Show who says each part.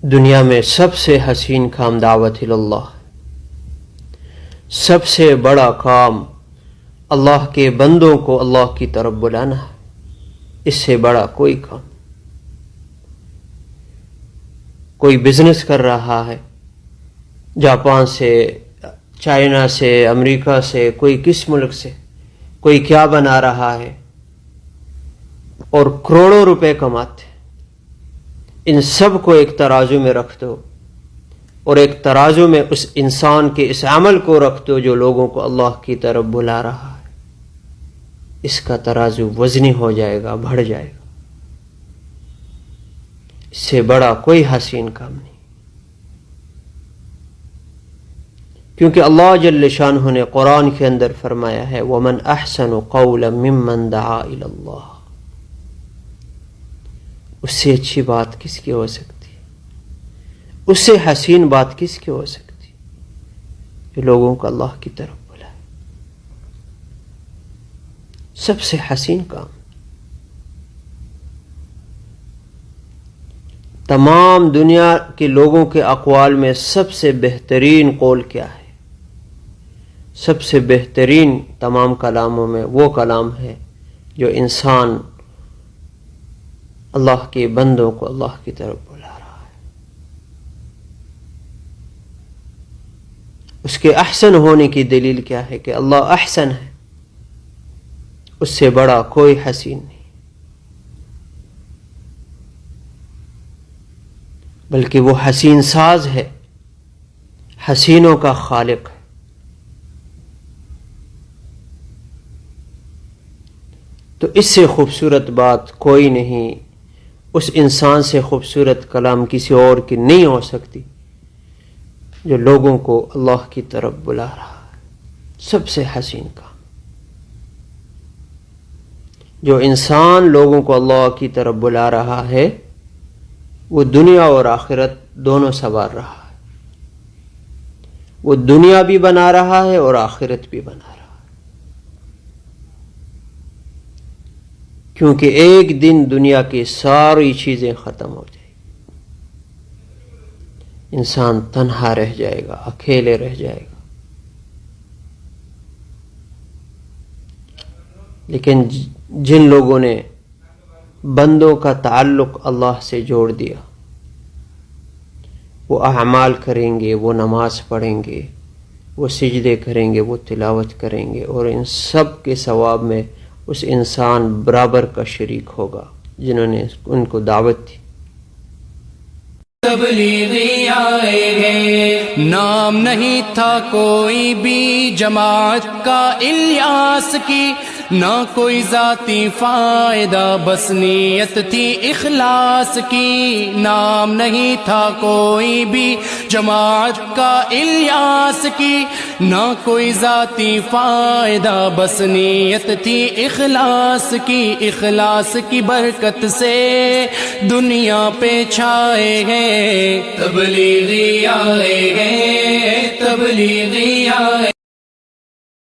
Speaker 1: دنیا میں سب سے حسین کام دعوت اللہ، سب سے بڑا کام اللہ کے بندوں کو اللہ کی طرف بلانا ہے۔ اس سے بڑا کوئی کام، کوئی بزنس کر رہا ہے جاپان سے، چائنا سے، امریکہ سے، کوئی کس ملک سے، کوئی کیا بنا رہا ہے اور کروڑوں روپے کماتے، ان سب کو ایک ترازو میں رکھ دو اور ایک ترازو میں اس انسان کے اس عمل کو رکھ دو جو لوگوں کو اللہ کی طرف بلا رہا ہے، اس کا ترازو وزنی ہو جائے گا، بڑھ جائے گا۔ اس سے بڑا کوئی حسین کام نہیں، کیونکہ اللہ جل شانہ نے قرآن کے اندر فرمایا ہے وَمَنْ أَحْسَنُ قَوْلًا مِّمَّنْ دَعَا إِلَى اللَّهِ، اس سے اچھی بات کس کی ہو سکتی، اس سے حسین بات کس کی ہو سکتی جو لوگوں کو اللہ کی طرف بلائے۔ سب سے حسین کام، تمام دنیا کے لوگوں کے اقوال میں سب سے بہترین قول کیا ہے؟ سب سے بہترین تمام کلاموں میں وہ کلام ہے جو انسان اللہ کے بندوں کو اللہ کی طرف بلا رہا ہے۔ اس کے احسن ہونے کی دلیل کیا ہے؟ کہ اللہ احسن ہے، اس سے بڑا کوئی حسین نہیں، بلکہ وہ حسین ساز ہے، حسینوں کا خالق ہے۔ تو اس سے خوبصورت بات کوئی نہیں، اس انسان سے خوبصورت کلام کسی اور کی نہیں ہو سکتی جو لوگوں کو اللہ کی طرف بلا رہا ہے۔ سب سے حسین کام جو انسان لوگوں کو اللہ کی طرف بلا رہا ہے، وہ دنیا اور آخرت دونوں سنوار رہا ہے، وہ دنیا بھی بنا رہا ہے اور آخرت بھی بنا رہا ہے، کیونکہ ایک دن دنیا کی ساری چیزیں ختم ہو جائیں گی، انسان تنہا رہ جائے گا، اکیلے رہ جائے گا۔ لیکن جن لوگوں نے بندوں کا تعلق اللہ سے جوڑ دیا، وہ اعمال کریں گے، وہ نماز پڑھیں گے، وہ سجدے کریں گے، وہ تلاوت کریں گے، اور ان سب کے ثواب میں اس انسان برابر کا شریک ہوگا جنہوں نے ان کو دعوت دی۔
Speaker 2: تبلیغی آئے ہیں، نام نہیں تھا کوئی بھی جماعت کا الیاس کی، نہ کوئی ذاتی فائدہ بس نیت تھی اخلاص کی، نام نہیں تھا کوئی بھی جماعت کا الیاس کی، نہ کوئی ذاتی فائدہ بس نیت تھی اخلاص کی، اخلاص کی برکت سے دنیا پہ چھائے ہیں، تبلیغی آئے ہیں، تبلیغی آئے